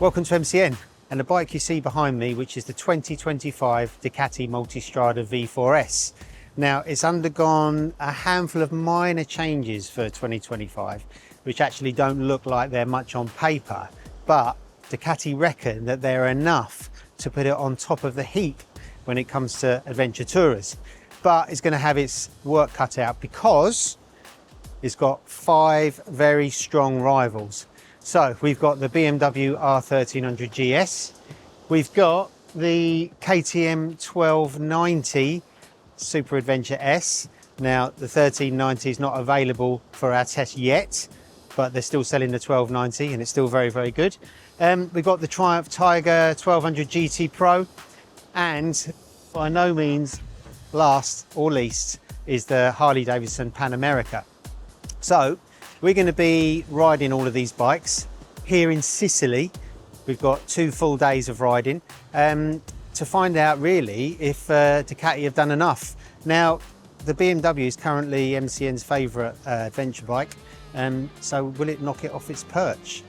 Welcome to MCN, and the bike you see behind me, which is the 2025 Ducati Multistrada V4S. Now, it's undergone a handful of minor changes for 2025, which actually don't look like they're much on paper, but Ducati reckon that they're enough to put it on top of the heap when it comes to adventure tourers. But it's going to have its work cut out because it's got 5 very strong rivals. So we've got the BMW R1300 GS, we've got the KTM 1290 Super Adventure S. Now the 1390 is not available for our test yet, but they're still selling the 1290 and it's still very, very good. We've got the Triumph Tiger 1200 GT Pro, and by no means last or least is the Harley-Davidson Pan America. So we're going to be riding all of these bikes here in Sicily. We've got 2 full days of riding to find out really if Ducati have done enough. Now, the BMW is currently MCN's favourite adventure bike, so will it knock it off its perch?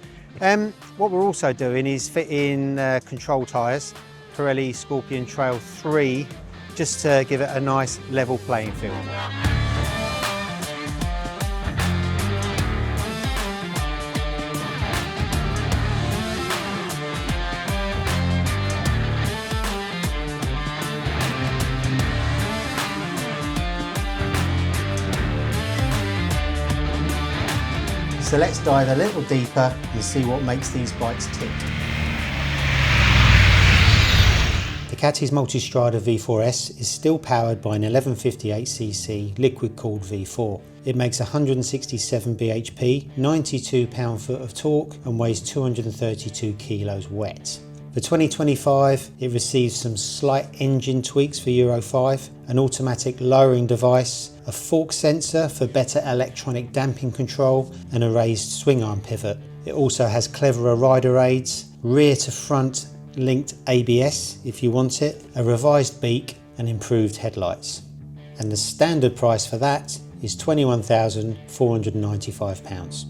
What we're also doing is fitting control tyres, Pirelli Scorpion Trail 3, just to give it a nice level playing field. So let's dive a little deeper and see what makes these bikes tick. Ducati's Multistrada V4S is still powered by an 1158cc liquid-cooled V4. It makes 167 bhp, 92 pound-foot of torque and weighs 232 kilos wet. For 2025, it receives some slight engine tweaks for Euro 5, an automatic lowering device, a fork sensor for better electronic damping control, and a raised swing arm pivot. It also has cleverer rider aids, rear to front linked ABS if you want it, a revised beak and improved headlights. And the standard price for that is £21,495.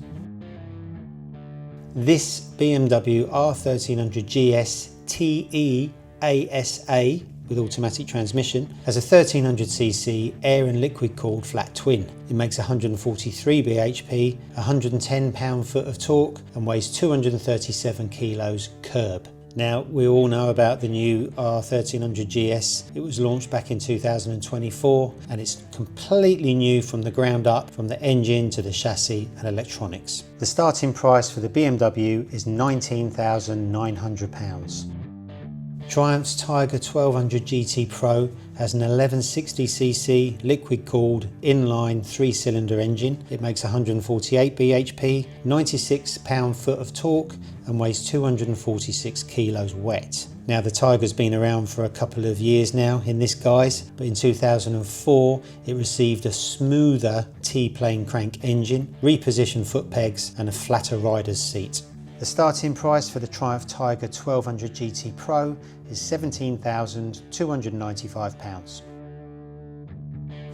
This BMW R1300 GS TE ASA with automatic transmission has a 1300cc air and liquid cooled flat twin. It makes 143 bhp, 110 pound-foot of torque and weighs 237 kilos curb. Now, we all know about the new R1300 GS. It was launched back in 2024 and it's completely new from the ground up, from the engine to the chassis and electronics. The starting price for the BMW is £19,900. Triumph's Tiger 1200 GT Pro has an 1160cc liquid-cooled inline 3-cylinder engine. It makes 148 bhp, 96 pound-foot of torque and weighs 246 kilos wet. Now, the Tiger's been around for a couple of years now in this guise, but in 2004 it received a smoother T-plane crank engine, repositioned foot pegs and a flatter rider's seat. The starting price for the Triumph Tiger 1200 GT Pro is £17,295.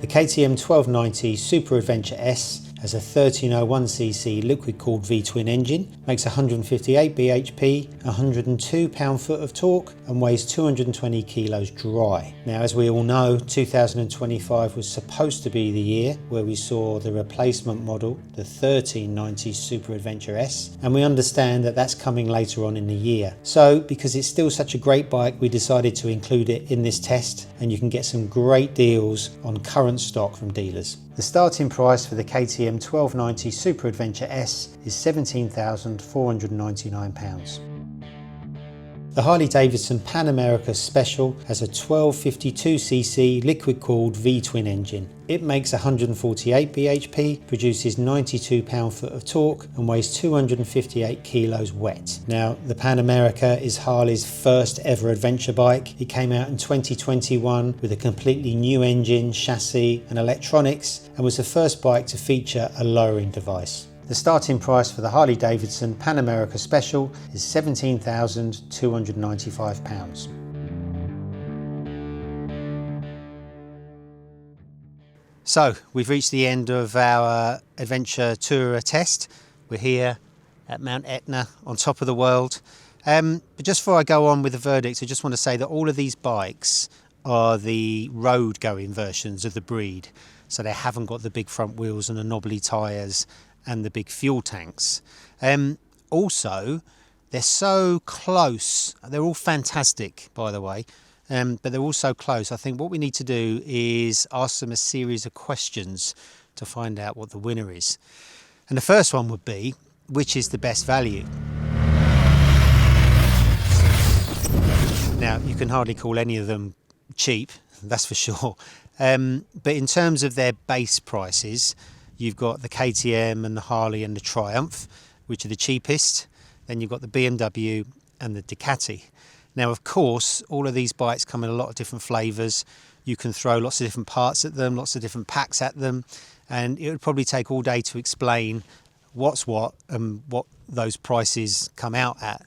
The KTM 1290 Super Adventure S has a 1301cc liquid-cooled V-twin engine, makes 158 bhp, 102 pound-foot of torque and weighs 220 kilos dry. Now, as we all know, 2025 was supposed to be the year where we saw the replacement model, the 1390 Super Adventure S, and we understand that that's coming later on in the year. So, because it's still such a great bike, we decided to include it in this test, and you can get some great deals on current stock from dealers. The starting price for the KTM 1290 Super Adventure S is £17,499. The Harley-Davidson Pan America Special has a 1252cc liquid-cooled V-twin engine. It makes 148 bhp, produces 92 pound-foot of torque and weighs 258 kilos wet. Now, the Pan America is Harley's first ever adventure bike. It came out in 2021 with a completely new engine, chassis and electronics, and was the first bike to feature a lowering device. The starting price for the Harley-Davidson Pan America Special is £17,295. So we've reached the end of our adventure tourer test. We're here at Mount Etna on top of the world. But just before I go on with the verdict, I just want to say that all of these bikes are the road going versions of the breed. So they haven't got the big front wheels and the knobbly tyres and the big fuel tanks. Also, they're so close. They're all fantastic, by the way, but they're all so close. I think what we need to do is ask them a series of questions to find out what the winner is. And the first one would be, which is the best value? Now, you can hardly call any of them cheap, that's for sure. But in terms of their base prices, you've got the KTM and the Harley and the Triumph, which are the cheapest. Then you've got the BMW and the Ducati. Now, of course, all of these bikes come in a lot of different flavours. You can throw lots of different parts at them, lots of different packs at them, and it would probably take all day to explain what's what and what those prices come out at.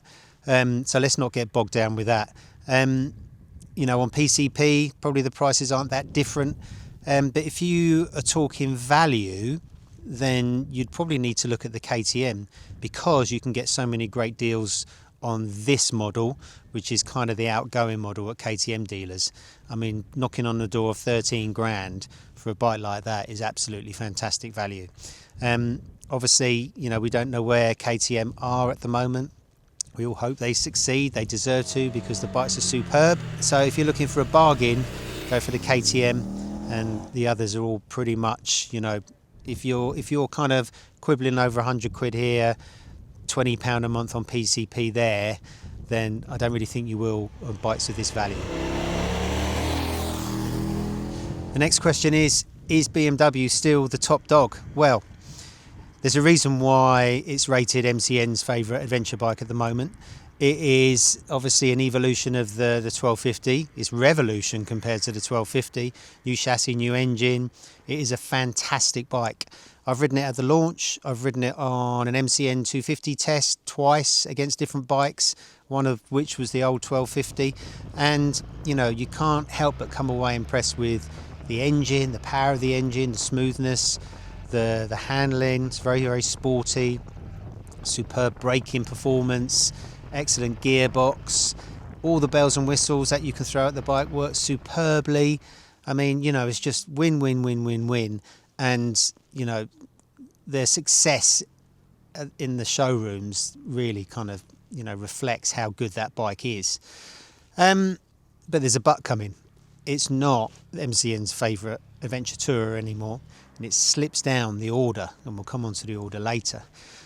So let's not get bogged down with that. You know, on PCP, probably the prices aren't that different. But if you are talking value, then you'd probably need to look at the KTM, because you can get so many great deals on this model, which is kind of the outgoing model at KTM dealers. I mean, knocking on the door of 13 grand for a bike like that is absolutely fantastic value. Obviously, you know, we don't know where KTM are at the moment. We all hope they succeed. They deserve to, because the bikes are superb. So if you're looking for a bargain, go for the KTM, and the others are all pretty much, you know, if you're kind of quibbling over 100 quid here, £20 a month on PCP there, then I don't really think you will on bikes of this value. The next question is BMW still the top dog? Well, there's a reason why it's rated MCN's favourite adventure bike at the moment. It is obviously an evolution of the 1250. It's revolution compared to the 1250. New chassis, new engine. It is a fantastic bike. I've ridden it at the launch. I've ridden it on an MCN 250 test twice against different bikes, one of which was the old 1250. And, you know, you can't help but come away impressed with the engine, the power of the engine, the smoothness, the handling. It's very, very sporty. Superb braking performance. Excellent gearbox, all the bells and whistles that you can throw at the bike work superbly. I mean, you know, it's just win, win, win, win, win. And, you know, their success in the showrooms really kind of, you know, reflects how good that bike is. But there's a but coming. It's not MCN's favourite adventure tourer anymore, and it slips down the order, and we'll come on to the order later.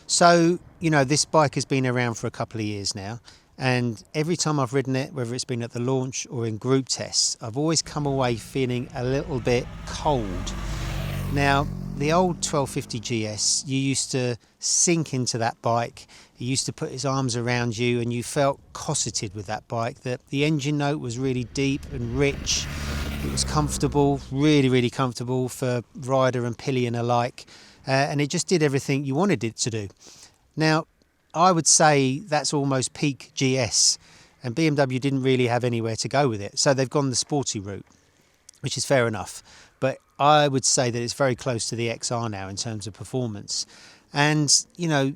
So, you know, this bike has been around for a couple of years now, and every time I've ridden it, whether it's been at the launch or in group tests, I've always come away feeling a little bit cold. Now, the old 1250 GS, you used to sink into that bike. He used to put his arms around you, and you felt cosseted with that bike. The engine note was really deep and rich. It was comfortable, really, really comfortable for rider and pillion alike. And it just did everything you wanted it to do. Now, I would say that's almost peak GS, and BMW didn't really have anywhere to go with it. So they've gone the sporty route, which is fair enough. But I would say that it's very close to the XR now in terms of performance. And, you know,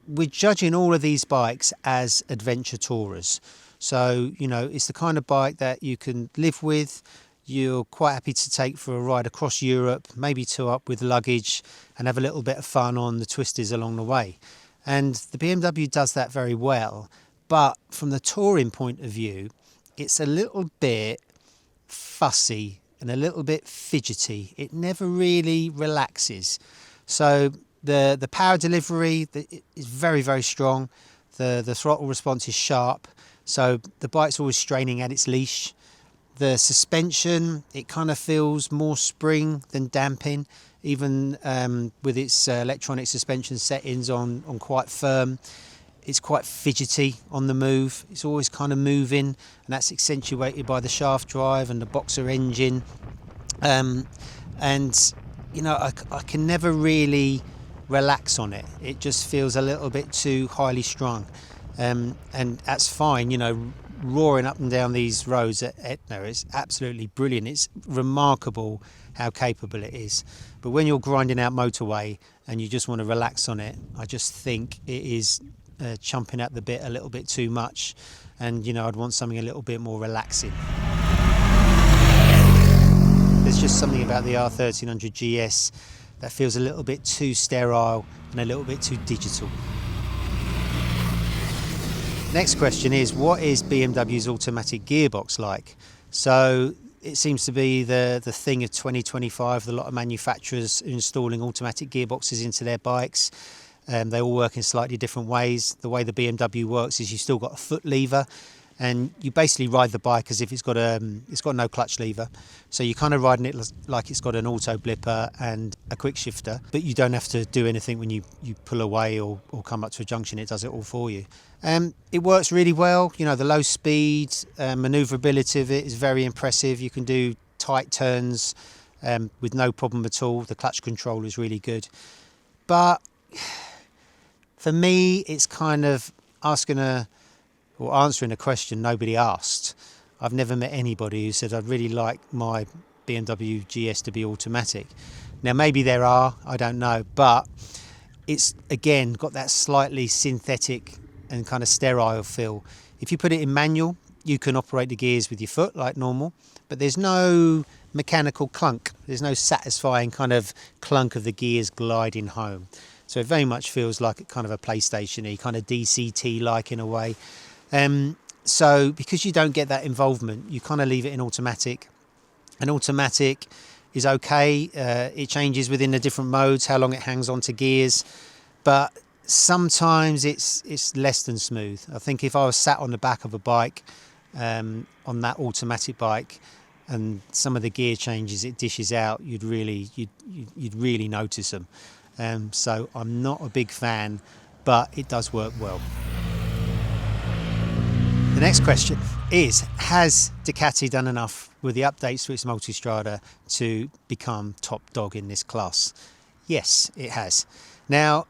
we're judging all of these bikes as adventure tourers. So, you know, it's the kind of bike that you can live with. You're quite happy to take for a ride across Europe, maybe tow up with luggage and have a little bit of fun on the twisties along the way. And the BMW does that very well. But from the touring point of view, it's a little bit fussy and a little bit fidgety. It never really relaxes. So the power delivery is very, very strong. The throttle response is sharp. So the bike's always straining at its leash. The suspension, it kind of feels more spring than damping, even with its electronic suspension settings on quite firm. It's quite fidgety on the move. It's always kind of moving, and that's accentuated by the shaft drive and the boxer engine. And, you know, I can never really relax on it. It just feels a little bit too highly strung. And that's fine, you know, roaring up and down these roads at Etna is absolutely brilliant. It's remarkable how capable it is. But when you're grinding out motorway and you just want to relax on it, I just think it is chumping at the bit a little bit too much, and I'd want something a little bit more relaxing. There's just something about the R1300 GS that feels a little bit too sterile and a little bit too digital. Next question is, what is BMW's automatic gearbox like? So it seems to be the thing of 2025. A lot of manufacturers are installing automatic gearboxes into their bikes. They all work in slightly different ways. The way the BMW works is you've still got a foot lever, and you basically ride the bike as if it's got no clutch lever. So you're kind of riding it like it's got an auto blipper and a quick shifter, but you don't have to do anything when you pull away or come up to a junction. It does it all for you. It works really well. The low speed, manoeuvrability of it is very impressive. You can do tight turns with no problem at all. The clutch control is really good. But for me, it's kind of answering a question nobody asked. I've never met anybody who said, I'd really like my BMW GS to be automatic. Now, maybe there are, I don't know, but it's, again, got that slightly synthetic and kind of sterile feel. If you put it in manual, you can operate the gears with your foot like normal, but there's no mechanical clunk. There's no satisfying kind of clunk of the gears gliding home. So it very much feels like kind of a PlayStation-y, kind of DCT-like in a way. So because you don't get that involvement, you kind of leave it in automatic. And automatic is okay. It changes within the different modes, how long it hangs on to gears. But sometimes it's less than smooth. I think if I was sat on the back of a bike, on that automatic bike, and some of the gear changes it dishes out, you'd really notice them. So I'm not a big fan, but it does work well. The next question is, has Ducati done enough with the updates to its Multistrada to become top dog in this class? Yes, it has. Now,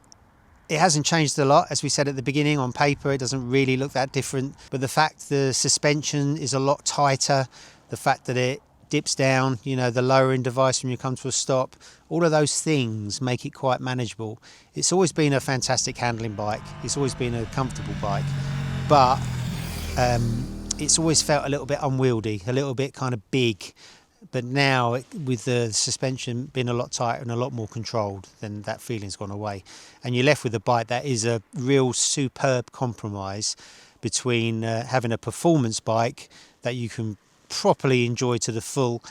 it hasn't changed a lot. As we said at the beginning, on paper it doesn't really look that different, but the fact the suspension is a lot tighter, the fact that it dips down, the lowering device when you come to a stop, all of those things make it quite manageable. It's always been a fantastic handling bike. It's always been a comfortable bike, but it's always felt a little bit unwieldy, a little bit kind of big. But now, with the suspension being a lot tighter and a lot more controlled, then that feeling's gone away. And you're left with a bike that is a real superb compromise between having a performance bike that you can properly enjoy to the full,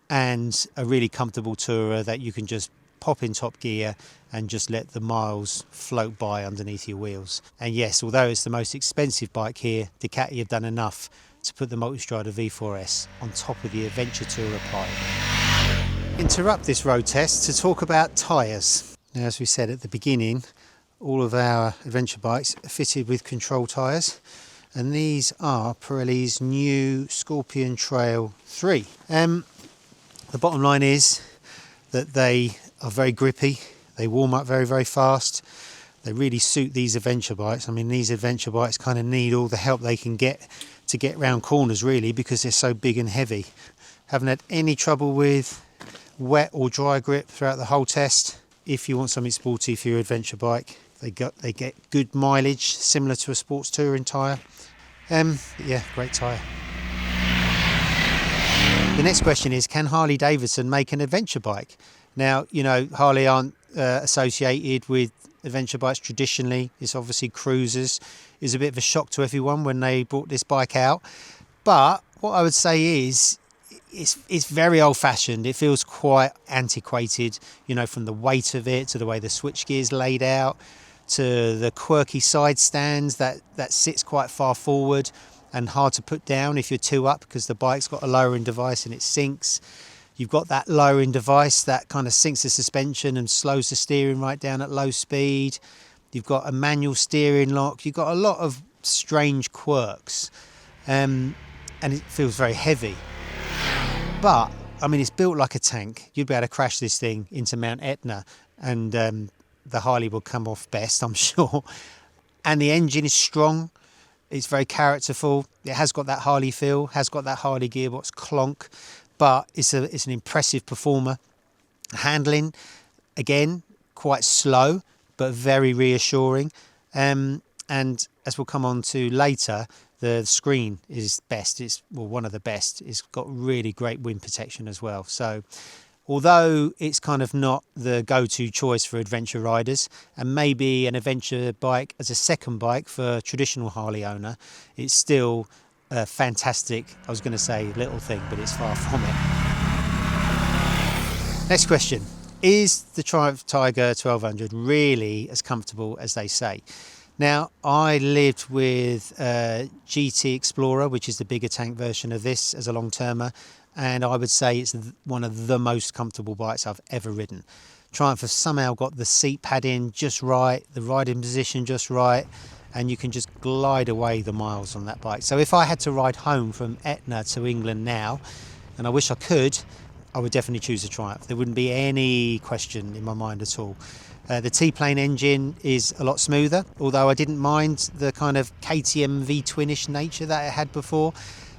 and a really comfortable tourer that you can just pop in top gear and just let the miles float by underneath your wheels. And yes, although it's the most expensive bike here, Ducati have done enough to put the Multistrada V4S on top of the Adventure Tourer pile. Interrupt this road test to talk about tyres. Now, as we said at the beginning, all of our adventure bikes are fitted with control tyres, and these are Pirelli's new Scorpion Trail 3. The bottom line is that they are very grippy, they warm up very, very fast. They really suit these adventure bikes. I mean, these adventure bikes kind of need all the help they can get to get round corners, really, because they're so big and heavy. Haven't had any trouble with wet or dry grip throughout the whole test. If you want something sporty for your adventure bike, they get good mileage, similar to a sports touring tyre. Yeah, great tyre. The next question is, can Harley-Davidson make an adventure bike? Now, Harley aren't associated with adventure bikes traditionally. It's obviously cruisers. It was a bit of a shock to everyone when they brought this bike out. But what I would say is, it's very old-fashioned. It feels quite antiquated, from the weight of it to the way the switchgear's laid out, to the quirky side stands that sits quite far forward and hard to put down if you're too up, because the bike's got a lowering device and it sinks. You've got that lowering device that kind of sinks the suspension and slows the steering right down at low speed. You've got a manual steering lock. You've got a lot of strange quirks, and it feels very heavy. But, I mean, it's built like a tank. You'd be able to crash this thing into Mount Etna, and the Harley will come off best, I'm sure. And the engine is strong. It's very characterful. It has got that Harley feel, has got that Harley gearbox clonk, but it's an impressive performer. Handling, again, quite slow, but very reassuring. And and as we'll come on to later, the screen is best. It's, well, one of the best. It's got really great wind protection as well. So although it's kind of not the go-to choice for adventure riders, and maybe an adventure bike as a second bike for a traditional Harley owner, it's still a fantastic, I was going to say little thing, but it's far from it. Next question. Is the Triumph Tiger 1200 really as comfortable as they say? Now, I lived with GT Explorer, which is the bigger tank version of this, as a long-termer, and I would say it's one of the most comfortable bikes I've ever ridden. Triumph have somehow got the seat padding just right, the riding position just right, and you can just glide away the miles on that bike. So if I had to ride home from Etna to England now, and I wish I could, I would definitely choose a Triumph. There wouldn't be any question in my mind at all. The T-Plane engine is a lot smoother, although I didn't mind the kind of KTM V-twinish nature that it had before.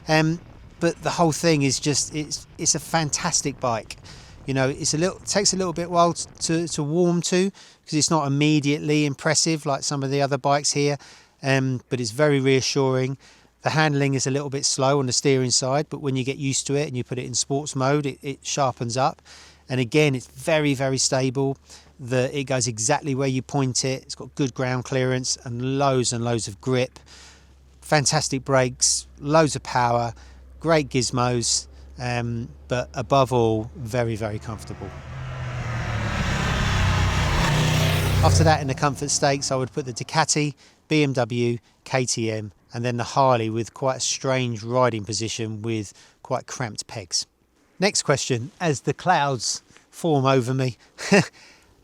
But the whole thing is just, it's a fantastic bike. You know, it takes a little bit while to warm to, because it's not immediately impressive like some of the other bikes here, but it's very reassuring. The handling is a little bit slow on the steering side, but when you get used to it and you put it in sports mode, it sharpens up. And again, it's very, very stable. It goes exactly where you point it. It's got good ground clearance and loads of grip. Fantastic brakes, loads of power, great gizmos, but above all, very, very comfortable. After that, in the comfort stakes, I would put the Ducati, BMW, KTM, and then the Harley, with quite a strange riding position with quite cramped pegs. Next question, as the clouds form over me,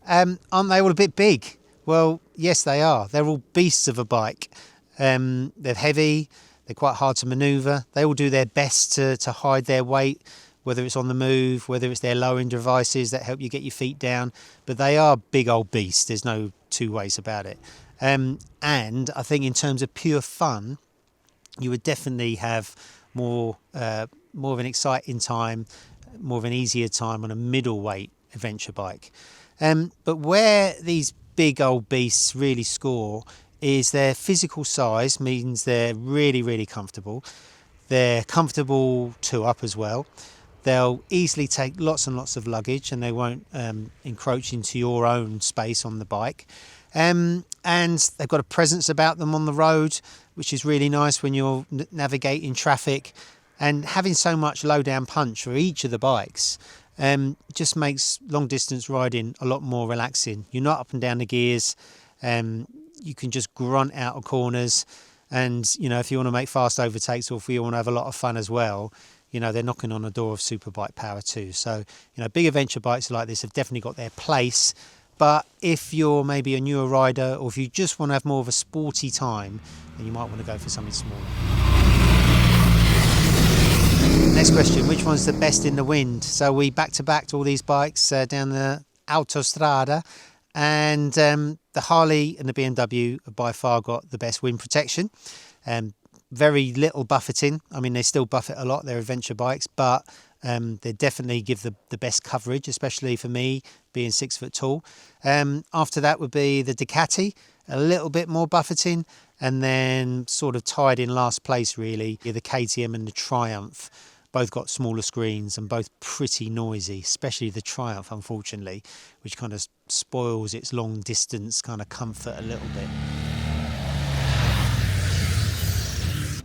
aren't they all a bit big? Well, yes, they are. They're all beasts of a bike. They're heavy, they're quite hard to manoeuvre. They all do their best to hide their weight, whether it's on the move, whether it's their lowering devices that help you get your feet down. But they are big old beasts. There's no two ways about it. And I think in terms of pure fun, you would definitely have more of an exciting time, more of an easier time on a middleweight adventure bike. But where these big old beasts really score is their physical size. Means they're really, really comfortable. They're comfortable to up as well. They'll easily take lots and lots of luggage, and they won't encroach into your own space on the bike. And they've got a presence about them on the road, which is really nice when you're navigating traffic. And having so much low down punch for each of the bikes just makes long distance riding a lot more relaxing. You're not up and down the gears. You can just grunt out of corners, and you know, if you want to make fast overtakes, or if you want to have a lot of fun as well, you know, they're knocking on the door of superbike power too. So, you know, big adventure bikes like this have definitely got their place. But if you're maybe a newer rider, or if you just want to have more of a sporty time, then you might want to go for something smaller. Next question, which one's the best in the wind? So we back-to-backed all these bikes down the Autostrada, and the Harley and the BMW have by far got the best wind protection. Very little buffeting. I mean, they still buffet a lot, they're adventure bikes, but they definitely give the best coverage, especially for me, being 6 foot tall. After that would be the Ducati, a little bit more buffeting, and then sort of tied in last place really, the KTM and the Triumph. Both got smaller screens and both pretty noisy, especially the Triumph, unfortunately, which kind of spoils its long distance kind of comfort a little bit.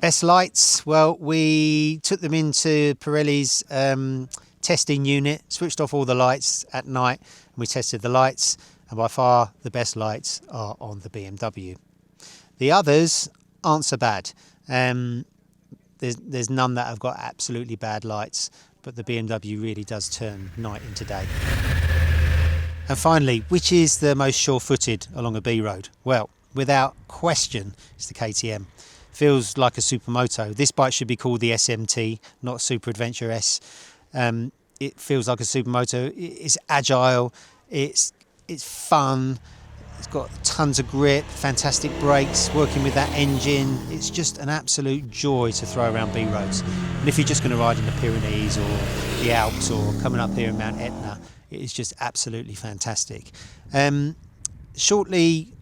Best lights, well, we took them into Pirelli's testing unit, switched off all the lights at night, and we tested the lights, and by far the best lights are on the BMW. The others aren't so bad. There's none that have got absolutely bad lights, but the BMW really does turn night into day. And finally, which is the most sure-footed along a B road? Well, without question, it's the KTM. Feels like a supermoto. This bike should be called the SMT, not Super Adventure S. It feels like a supermoto. It's agile. It's fun. It's got tons of grip, fantastic brakes, working with that engine. It's just an absolute joy to throw around B roads. And if you're just going to ride in the Pyrenees or the Alps or coming up here in Mount Etna, it is just absolutely fantastic. Shortly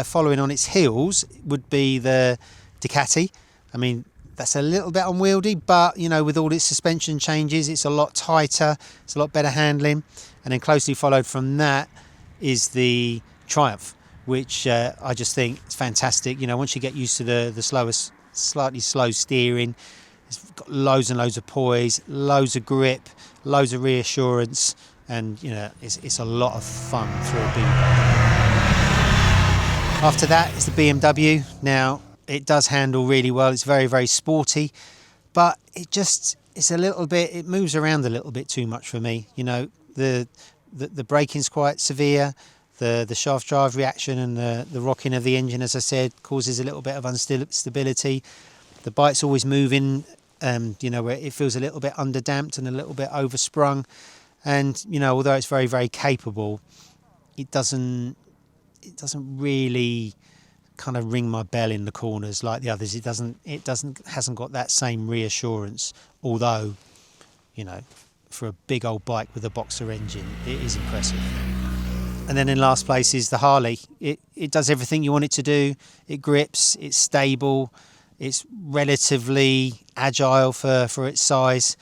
following on its heels would be the Ducati. I mean, that's a little bit unwieldy, but you know, with all its suspension changes, it's a lot tighter, it's a lot better handling. And then closely followed from that is the Triumph, which I just think is fantastic. You know, once you get used to the slowest, slightly slow steering, it's got loads and loads of poise, loads of grip, loads of reassurance, and you know, it's a lot of fun through a big bike. After that is the BMW. Now, it does handle really well. It's very, very sporty, but it's a little bit, it moves around a little bit too much for me. You know, the braking's quite severe. The shaft drive reaction and the rocking of the engine, as I said, causes a little bit of instability. The bike's always moving, you know, where it feels a little bit underdamped and a little bit oversprung. And, you know, although it's very, very capable, it doesn't really kind of ring my bell in the corners like the others. It hasn't got that same reassurance, although, you know, for a big old bike with a boxer engine, it is impressive. And then in last place is the Harley. It does everything you want it to do. It grips, it's stable, it's relatively agile for its size,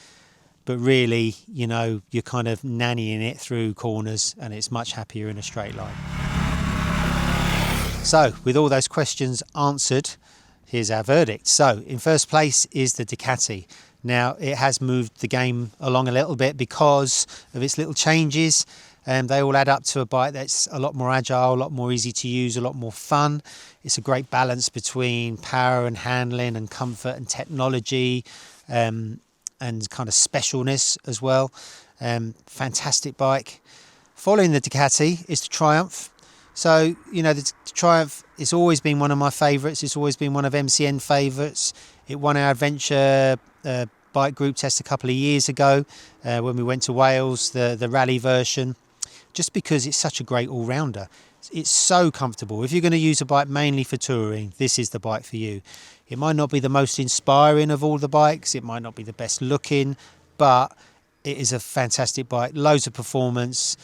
but really, you know, you're kind of nannying it through corners and it's much happier in a straight line. So, with all those questions answered, here's our verdict. So, in first place is the Ducati. Now, it has moved the game along a little bit because of its little changes. They all add up to a bike that's a lot more agile, a lot more easy to use, a lot more fun. It's a great balance between power and handling and comfort and technology and kind of specialness as well. Fantastic bike. Following the Ducati is the Triumph. So, you know, the Triumph has always been one of my favourites. It's always been one of MCN favourites. It won our adventure bike group test a couple of years ago when we went to Wales, the rally version, just because it's such a great all-rounder. It's so comfortable. If you're going to use a bike mainly for touring, this is the bike for you. It might not be the most inspiring of all the bikes. It might not be the best looking, but it is a fantastic bike. Loads of performance,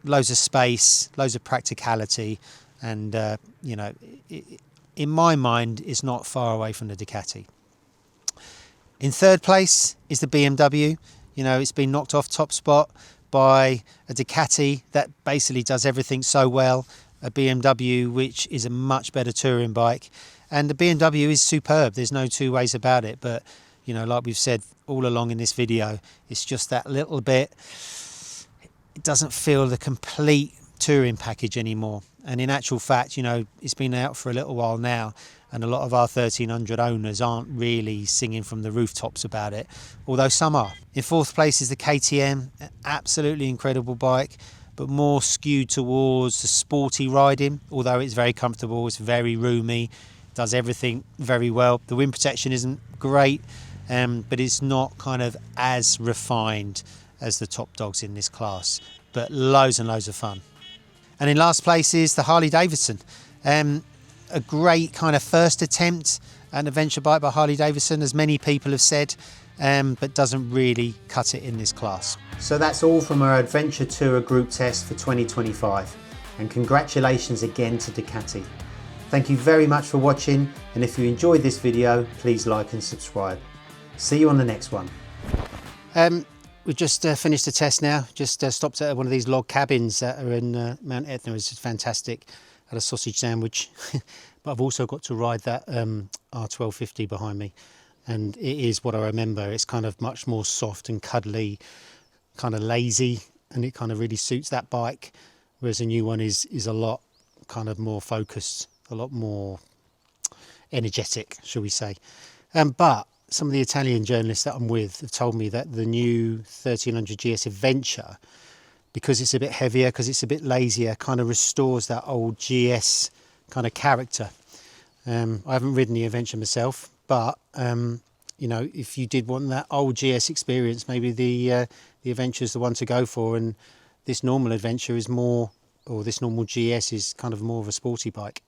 loads of space, loads of practicality, and you know, in my mind, it's not far away from the Ducati. In third place is the BMW. You know, it's been knocked off top spot by a Ducati that basically does everything so well, a BMW which is a much better touring bike, and the BMW is superb. There's no two ways about it, but you know, like we've said all along in this video, it's just that little bit, it doesn't feel the complete touring package anymore. And in actual fact, you know, it's been out for a little while now, and a lot of our 1300 owners aren't really singing from the rooftops about it, although some are. In fourth place is the KTM, an absolutely incredible bike, but more skewed towards the sporty riding, although it's very comfortable, it's very roomy, does everything very well. The wind protection isn't great, but it's not kind of as refined as the top dogs in this class, but loads and loads of fun. And in last place is the Harley-Davidson. A great kind of first attempt at an adventure bike by Harley-Davidson, as many people have said, but doesn't really cut it in this class. So that's all from our Adventure Tourer group test for 2025. And congratulations again to Ducati. Thank you very much for watching, and if you enjoyed this video, please like and subscribe. See you on the next one. We've just finished the test now. Just stopped at one of these log cabins that are in Mount Etna. It's just fantastic. Had a sausage sandwich, but I've also got to ride that R1250 behind me, and it is what I remember. It's kind of much more soft and cuddly, kind of lazy, and it kind of really suits that bike, whereas the new one is a lot kind of more focused, a lot more energetic, shall we say. But some of the Italian journalists that I'm with have told me that the new 1300 GS Adventure, because it's a bit heavier, because it's a bit lazier, kind of restores that old GS kind of character. I haven't ridden the Adventure myself, but you know, if you did want that old GS experience, maybe the Adventure is the one to go for, and this normal Adventure is more, or this normal GS is kind of more of a sporty bike.